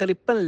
53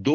2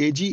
AG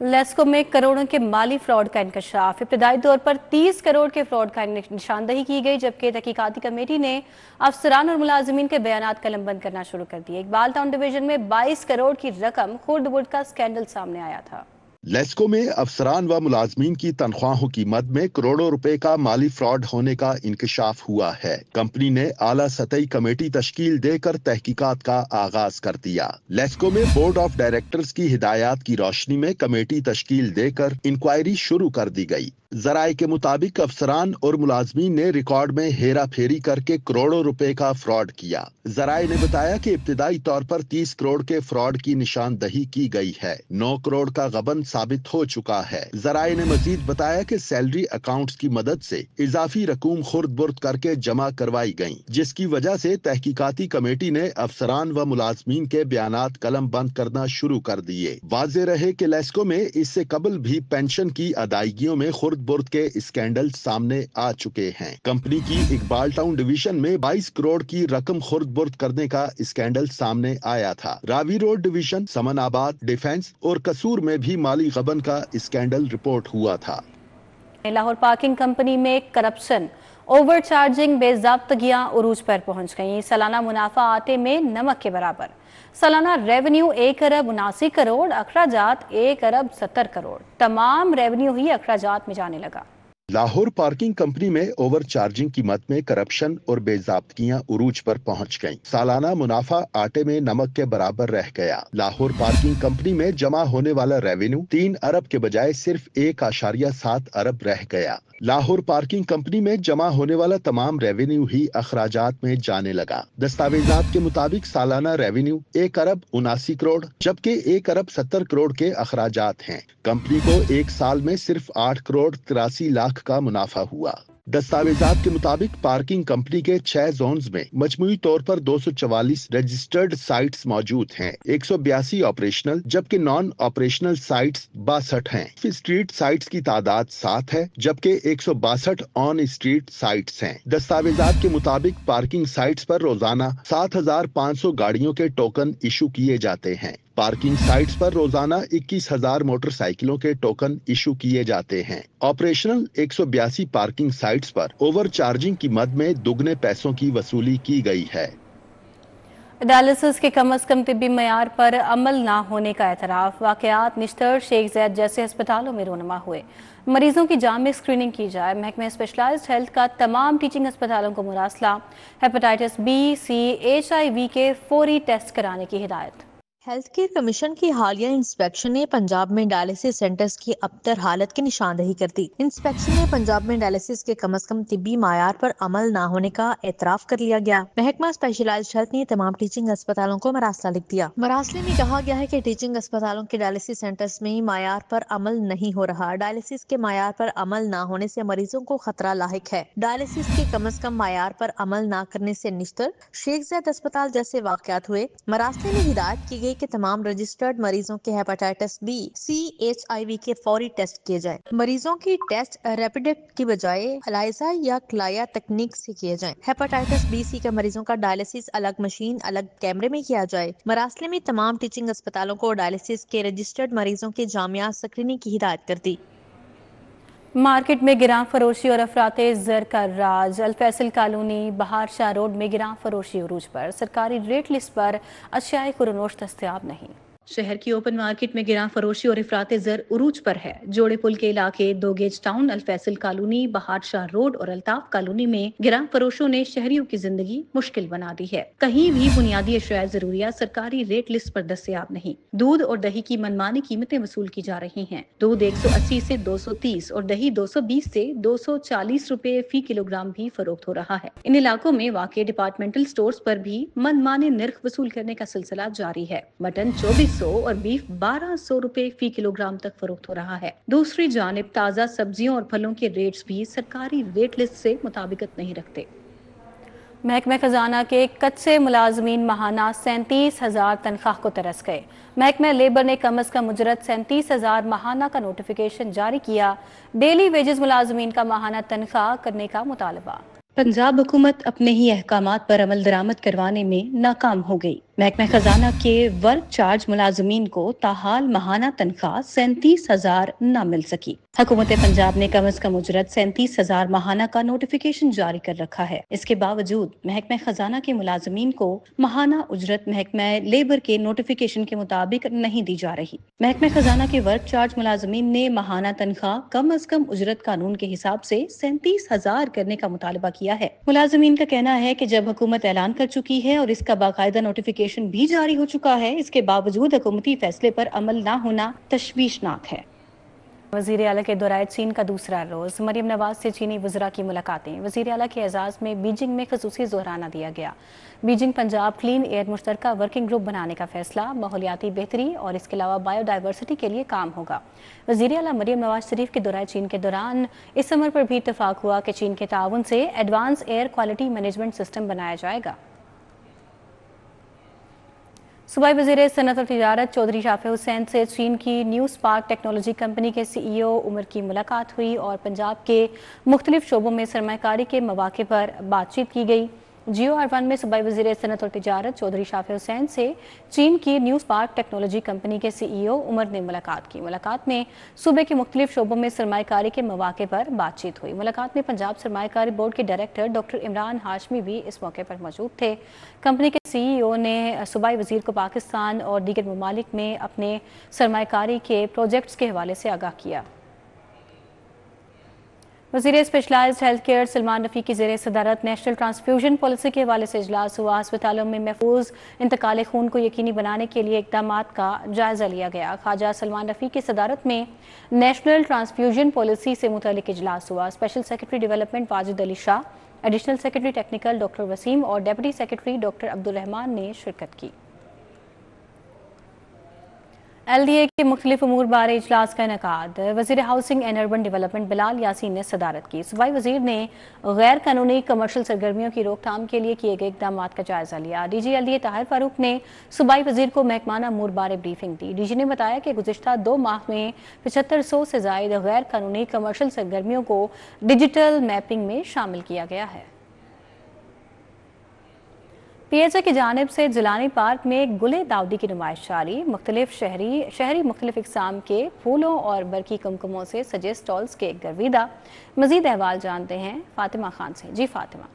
LESCO میں کروڑوں کے مالی فراڈ کا انکشاف۔ ابتدائی طور پر 30 کروڑ کے فراڈ کا نشاندہی کی گئی، جبکہ تحقیقاتی کمیٹی نے افسران اور ملازمین کے بیانات قلم بند کرنا شروع کر دیے۔ اقبال ٹاؤن ڈویژن میں 22 کروڑ کی رقم خورد برد کا اسکینڈل سامنے آیا تھا۔ لیسکو میں افسران و ملازمین کی تنخواہوں کی مد میں کروڑوں روپے کا مالی فراڈ ہونے کا انکشاف ہوا ہے۔ کمپنی نے اعلیٰ سطحی کمیٹی تشکیل دے کر تحقیقات کا آغاز کر دیا۔ لیسکو میں بورڈ آف ڈائریکٹرز کی ہدایات کی روشنی میں کمیٹی تشکیل دے کر انکوائری شروع کر دی گئی۔ ذرائع کے مطابق افسران اور ملازمین نے ریکارڈ میں ہیرا پھیری کر کے کروڑوں روپے کا فراڈ کیا۔ ذرائع نے بتایا کہ ابتدائی طور پر 30 کروڑ کے فراڈ کی نشاندہی کی گئی ہے۔ 9 کروڑ کا غبن ثابت ہو چکا ہے۔ ذرائع نے مزید بتایا کہ سیلری اکاؤنٹس کی مدد سے اضافی رقوم خرد برد کر کے جمع کروائی گئیں، جس کی وجہ سے تحقیقاتی کمیٹی نے افسران و ملازمین کے بیانات قلم بند کرنا شروع کر دیے۔ واضح رہے کہ لیسکو میں اس سے قبل بھی پینشن کی ادائیگیوں میں خرد برد کے اسکینڈل سامنے آ چکے ہیں۔ کمپنی کی اقبال ٹاؤن ڈویژن میں 22 کروڑ کی رقم خرد برد کرنے کا اسکینڈل سامنے آیا تھا۔ راوی روڈ ڈویژن، سمن آباد، ڈیفنس اور قصور میں بھی مالی غبن کا اسکینڈل رپورٹ ہوا تھا۔ لاہور پارکنگ کمپنی میں کرپشن، اوور چارجنگ، بے ضابطگیاں عروج پر پہنچ گئیں۔ سالانہ منافع آٹے میں نمک کے برابر۔ سالانہ ریونیو 1 ارب 79 کروڑ، اخراجات 1 ارب 70 کروڑ۔ تمام ریونیو ہی اخراجات میں جانے لگا۔ لاہور پارکنگ کمپنی میں اوور چارجنگ کی مد میں کرپشن اور بے ضابطگیاں عروج پر پہنچ گئیں۔ سالانہ منافع آٹے میں نمک کے برابر رہ گیا۔ لاہور پارکنگ کمپنی میں جمع ہونے والا ریونیو 3 ارب کے بجائے صرف 1.7 ارب رہ گیا۔ لاہور پارکنگ کمپنی میں جمع ہونے والا تمام ریونیو ہی اخراجات میں جانے لگا۔ دستاویزات کے مطابق سالانہ ریونیو 1 ارب 79 کروڑ جبکہ 1 ارب 70 کروڑ کے اخراجات ہیں۔ کمپنی کو ایک سال میں صرف 8 کروڑ 83 لاکھ کا منافع ہوا۔ دستاویزات کے مطابق پارکنگ کمپنی کے 6 زونز میں مجموعی طور پر 244 رجسٹرڈ سائٹس موجود ہیں۔ 182 آپریشنل جبکہ نان آپریشنل سائٹس 62 ہیں۔ اسٹریٹ سائٹس کی تعداد 7 ہے جبکہ 162 آن اسٹریٹ سائٹس ہیں۔ دستاویزات کے مطابق پارکنگ سائٹس پر روزانہ 7500 گاڑیوں کے ٹوکن ایشو کیے جاتے ہیں۔ پارکنگ سائٹس پر روزانہ 21,000 موٹر سائیکلوں کے ٹوکن ایشو کیے جاتے ہیں۔ آپریشنل 182 پارکنگ سائٹس پر اوور چارجنگ کی مد میں دگنے پیسوں کی وصولی کی گئی ہے۔ ڈائلسس کے کم از کم طبی معیار پر عمل نہ ہونے کا اعتراف۔ واقعات نشتر، شیخ زید جیسے ہسپتالوں میں رونما ہوئے۔ مریضوں کی جامع اسکریننگ کی جائے۔ محکمہ اسپیشلائزڈ ہیلتھ کا تمام ٹیچنگ ہسپتالوں کو مراسلہ۔ ہیپاٹائٹس بی، سی، HIV کے فوری ٹیسٹ کرانے کی ہدایت۔ ہیلتھ کیئر کمیشن کی حالیہ انسپیکشن نے پنجاب میں ڈائلسس سینٹرز کی ابتر حالت کی نشاندہی کر دی۔ انسپیکشن میں پنجاب میں ڈائلسس کے کم از کم طبی معیار پر عمل نہ ہونے کا اعتراف کر لیا گیا۔ محکمہ اسپیشلائزڈ ہیلتھ نے تمام ٹیچنگ ہسپتالوں کو مراسلہ لکھ دیا۔ مراسلے میں کہا گیا ہے کہ ٹیچنگ ہسپتالوں کے ڈائلسس سینٹرز میں معیار پر عمل نہیں ہو رہا۔ ڈائلسس کے معیار پر عمل نہ ہونے سے مریضوں کو خطرہ لاحق ہے۔ ڈائلسس کے کم از کم معیار پر عمل نہ کرنے سے نشتر، شیخ زید اسپتال جیسے واقعات ہوئے۔ مراسلے میں ہدایت کی گئی کہ تمام رجسٹرڈ مریضوں کے ہیپاٹائٹس بی، سی، HIV کے فوری ٹیسٹ کیے جائیں۔ مریضوں کی ٹیسٹ ریپڈ کی بجائے ELISA یا کلایا تکنیک سے کیے جائیں۔ ہیپاٹائٹس بی، سی کے مریضوں کا ڈائلسس الگ مشین، الگ کیمرے میں کیا جائے۔ مراسلے میں تمام ٹیچنگ ہسپتالوں کو ڈائلسس کے رجسٹرڈ مریضوں کی جامعہ اسکریننگ کی ہدایت کر دی۔ مارکیٹ میں گراں فروشی اور افراط زر کا راج۔ الفیصل کالونی، بہار شاہ روڈ میں گراں فروشی عروج پر۔ سرکاری ریٹ لسٹ پر اشیاء قرنوش دستیاب نہیں۔ شہر کی اوپن مارکیٹ میں گراں فروشی اور افراط زر عروج پر ہے۔ جوڑے پل کے علاقے، 2 گیج ٹاؤن، الفیصل کالونی، بہار شاہ روڈ اور الطاف کالونی میں گراں فروشوں نے شہریوں کی زندگی مشکل بنا دی ہے۔ کہیں بھی بنیادی اشیاء ضروریات سرکاری ریٹ لسٹ پر دستیاب نہیں۔ دودھ اور دہی کی منمانی قیمتیں وصول کی جا رہی ہیں۔ دودھ 180 سے 230 اور دہی 220 سے 240 روپے فی کلو گرام بھی فروخت ہو رہا ہے۔ ان علاقوں میں واقع ڈپارٹمنٹل سٹورز پر بھی منمانے نرخ وصول کرنے کا سلسلہ جاری ہے۔ مٹن 2400 اور بیف 1200 روپے فی کلو گرام تک فروخت ہو رہا ہے۔ دوسری جانب تازہ سبزیوں اور پھلوں کے ریٹس بھی سرکاری ریٹ لسٹ سے مطابقت نہیں رکھتے۔ محکمہ خزانہ کے کچے ملازمین ماہانہ 37,000 تنخواہ کو ترس گئے۔ محکمہ لیبر نے کم از کم اجرت 37,000 ماہانہ کا نوٹیفیکیشن جاری کیا۔ ڈیلی ویجز ملازمین کا ماہانہ تنخواہ کرنے کا مطالبہ۔ پنجاب حکومت اپنے ہی احکامات پر عمل درآمد کروانے میں ناکام ہو گئی۔ محکمہ خزانہ کے ورک چارج ملازمین کو تاحال ماہانہ تنخواہ 37,000 نہ مل سکی۔ حکومت پنجاب نے کم از کم اجرت 37,000 ماہانہ کا نوٹیفیکیشن جاری کر رکھا ہے۔ اس کے باوجود محکمہ خزانہ کے ملازمین کو ماہانہ اجرت محکمہ لیبر کے نوٹیفیکیشن کے مطابق نہیں دی جا رہی۔ محکمہ خزانہ کے ورک چارج ملازمین نے ماہانہ تنخواہ کم از کم اجرت قانون کے حساب سے 37,000 کرنے کا مطالبہ کیا ہے۔ ملازمین کا کہنا ہے کہ جب حکومت اعلان کر چکی ہے اور اس کا باقاعدہ نوٹیفیکیشن بھی جاری ہو چکا ہے، اس کے باوجود حکومتی فیصلے پر عمل نہ ہونا تشویشناک ہے۔ وزیر اعلیٰ کے دورہ چین کا دوسرا روز، مریم نواز سے چینی وزراء کی ملاقاتیں۔ وزیر اعلیٰ کے اعزاز میں بیجنگ میں خصوصی ظہرانہ دیا گیا۔ بیجنگ پنجاب کلین ایئر مشترکہ ورکنگ گروپ بنانے کا فیصلہ، ماحولیاتی بہتری اور اس کے علاوہ بائیو ڈائیورسٹی کے لیے کام ہوگا۔ وزیر اعلیٰ مریم نواز شریف کے دورہ چین کے دوران اس امر پر بھی اتفاق ہوا کہ چین کے تعاون سے advance air quality management system بنایا جائے گا۔ صوبائی وزیر صنعت اور تجارت چودھری شافع حسین سے چین کی نیو اسپارک ٹیکنالوجی کمپنی کے سی ای او عمر کی ملاقات ہوئی اور پنجاب کے مختلف شعبوں میں سرمایہ کاری کے مواقع پر بات چیت کی گئی۔ جیو آر 1 میں صوبائی وزیر صنعت اور تجارت چودھری شافع حسین سے چین کی نیو اسپارک ٹیکنالوجی کمپنی کے سی ای او عمر نے ملاقات کی۔ ملاقات میں صوبے کے مختلف شعبوں میں سرمایہ کاری کے مواقع پر بات چیت ہوئی۔ ملاقات میں پنجاب سرمایہ کاری بورڈ کے ڈائریکٹر ڈاکٹر عمران ہاشمی بھی اس موقع پر موجود تھے۔ کمپنی کے سی ای او نے صوبائی وزیر کو پاکستان اور دیگر ممالک میں اپنے سرمایہ کاری کے پروجیکٹس کے حوالے سے آگاہ کیا۔ وزیر specialized healthcare Salman Rafiq کی زیر صدارت نیشنل ٹرانسفیوژن پالیسی کے حوالے سے اجلاس ہوا۔ ہسپتالوں میں محفوظ انتقال خون کو یقینی بنانے کے لیے اقدامات کا جائزہ لیا گیا۔ خواجہ سلمان رفیع کی صدارت میں نیشنل ٹرانسفیوژن پالیسی سے متعلق اجلاس ہوا۔ Special secretary development Wajid Ali Shah, additional secretary technical doctor Waseem اور ڈیپٹی سیکرٹری ڈاکٹر عبدالرحمان نے شرکت کی۔ ایل ڈی اے کے مختلف امور بارے اجلاس کا انعقاد۔ وزیر ہاؤسنگ اینڈ اربن ڈیولپمنٹ بلال یاسین نے صدارت کی۔ صوبائی وزیر نے غیر قانونی کمرشل سرگرمیوں کی روک تھام کے لیے کیے گئے اقدامات کا جائزہ لیا۔ D G L D A Tahir Farooq نے صوبائی وزیر کو محکمانہ امور بارے بریفنگ دی۔ ڈی جی نے بتایا کہ گزشتہ 2 ماہ میں 7500 سے زائد غیر قانونی کمرشل سرگرمیوں کو ڈیجیٹل میپنگ میں شامل کیا گیا ہے۔ پی ایچ اے کی جانب سے جیلانی پارک میں گل داودی کی نمائش جاری۔ مختلف شہری مختلف اقسام کے پھولوں اور برقی کمکموں سے سجے سٹالز کے گرویدہ۔ مزید احوال جانتے ہیں فاطمہ خان سے۔ جی فاطمہ۔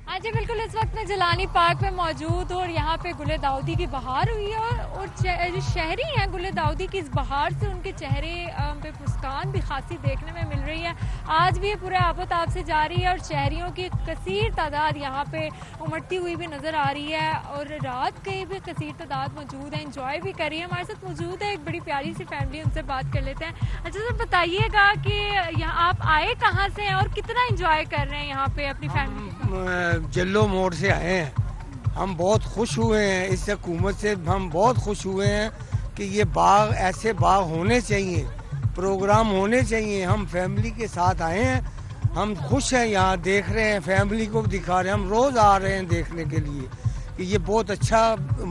ہاں جی بالکل، اس وقت میں جیلانی پارک میں موجود ہوں اور یہاں پہ گل داودی کی بہار ہوئی ہے اور جو شہری ہیں گل داودی کی اس بہار سے ان کے چہرے پہ مسکان بھی خاصی دیکھنے میں مل رہی ہے۔ آج بھی یہ پورے آب و تاب سے جاری ہے اور شہریوں کی کثیر تعداد یہاں پہ امٹتی ہوئی بھی نظر آ رہی ہے اور رات کی بھی کثیر تعداد موجود ہے، انجوائے بھی کر رہی ہے۔ ہمارے ساتھ موجود ہے ایک بڑی پیاری سی فیملی، ان سے بات کر لیتے ہیں۔ اچھا سر بتائیے گا کہ یہاں آپ آئے کہاں سے ہیں اور کتنا انجوائے کر رہے ہیں یہاں پہ اپنی فیملی کے ساتھ؟ جلو موڑ سے آئے ہیں، ہم بہت خوش ہوئے ہیں اس حکومت سے، ہم بہت خوش ہوئے ہیں کہ یہ باغ ایسے باغ ہونے چاہیے، پروگرام ہونے چاہیے۔ ہم فیملی کے ساتھ آئے ہیں، ہم خوش ہیں، یہاں دیکھ رہے ہیں، فیملی کو بھی دکھا رہے ہیں، ہم روز آ رہے ہیں دیکھنے کے لیے کہ یہ بہت اچھا۔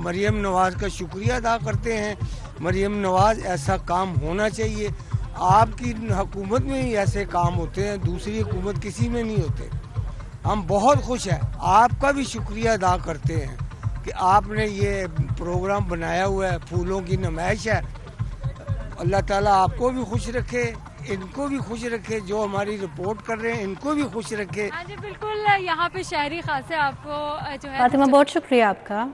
مریم نواز کا شکریہ ادا کرتے ہیں، مریم نواز ایسا کام ہونا چاہیے۔ آپ کی حکومت میں ہی ایسے کام ہوتے ہیں، دوسری حکومت کسی میں نہیں ہوتے۔ ہم بہت خوش ہیں، آپ کا بھی شکریہ ادا کرتے ہیں کہ آپ نے یہ پروگرام بنایا ہوا ہے، پھولوں کی نمائش ہے۔ اللہ تعالیٰ آپ کو بھی خوش رکھے، ان کو بھی خوش رکھے، جو ہماری رپورٹ کر رہے ہیں ان کو بھی خوش رکھے۔ ہاں جی بالکل، یہاں پہ شہری خاصے آپ کو جو ہے فاطمہ بہت شکریہ آپ کا۔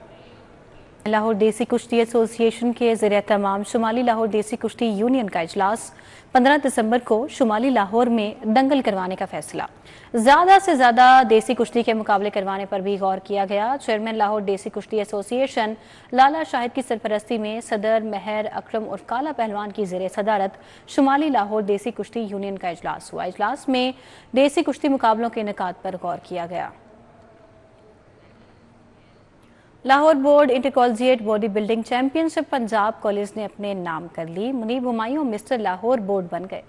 لاہور دیسی کشتی ایسوسی ایشن کے زیر اہتمام شمالی لاہور دیسی کشتی یونین کا اجلاس 15 دسمبر کو شمالی لاہور میں دنگل کروانے کا فیصلہ۔ زیادہ سے زیادہ دیسی کشتی کے مقابلے کروانے پر بھی غور کیا گیا۔ چیئرمین لاہور دیسی کشتی ایسوسی ایشن لالا شاہد کی سرپرستی میں صدر مہر اکرم اور کالا پہلوان کی زیر صدارت شمالی لاہور دیسی کشتی یونین کا اجلاس ہوا۔ اجلاس میں دیسی کشتی مقابلوں کے انعقاد پر غور کیا گیا۔ Lahore board inter collegiate body building championship Punjab college نے اپنے نام کر لی۔ منیب ہمایوں مسٹر لاہور بورڈ بن گئے۔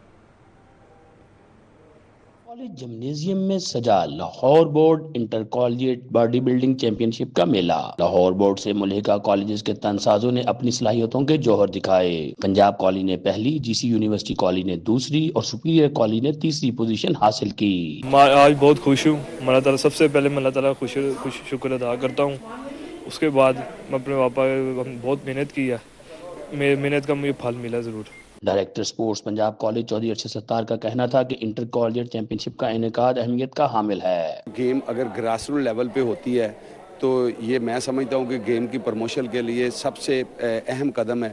کالج جمنیزیم میں سجا Lahore board inter collegiate body building championship کا میلہ۔ لاہور بورڈ سے ملحقہ کالجز کے تنسازوں نے اپنی صلاحیتوں کے جوہر دکھائے۔ پنجاب کالج نے پہلی، جی سی یونیورسٹی کالج نے دوسری اور سپیریئر کالج نے تیسری پوزیشن حاصل کی۔ آج بہت خوش ہوں، اللہ تعالیٰ سب سے پہلے میں اللہ تعالیٰ خوش شکر ادا کرتا ہوں اس کے بعد میں اپنے پاپا بہت محنت کی ہے، محنت کا مجھے پھل ملا ضرور۔ Director sports Punjab college Chaudhry Arshad Sattar کا کہنا تھا کہ انٹر کالجیٹ چیمپئن شپ کا انعقاد اہمیت کا حامل ہے۔ گیم اگر گراس روٹ لیول پہ ہوتی ہے تو یہ میں سمجھتا ہوں کہ گیم کی پروموشن کے لیے سب سے اہم قدم ہے،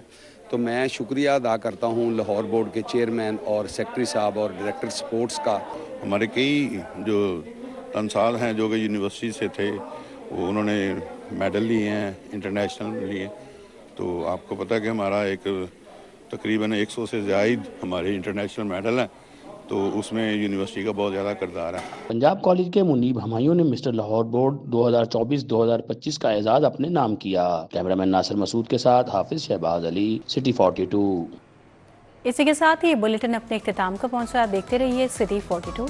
تو میں شکریہ ادا کرتا ہوں لاہور بورڈ کے چیئرمین اور سیکرٹری صاحب اور ڈائریکٹر سپورٹس کا۔ ہمارے کئی جو تنصال ہیں جو کہ یونیورسٹی سے تھے، وہ انہوں نے میڈل لیے ہیں، انٹرنیشنل لیے، تو آپ کو پتہ کہ ہمارا ایک تقریباً 100 سے زائد ہمارے انٹرنیشنل میڈل ہیں، تو اس میں یونیورسٹی کا بہت زیادہ کردار ہے۔ پنجاب کالج کے منیب ہمایوں نے مسٹر لاہور بورڈ 2024-2025 کا اعزاز اپنے نام کیا۔ کیمرامین ناصر مسعود کے ساتھ حافظ شہباز علی، سٹی 42۔ اسی کے ساتھ ہی بلیٹن اپنے اختتام کو پہنچا۔ دیکھتے رہیے سٹی 42۔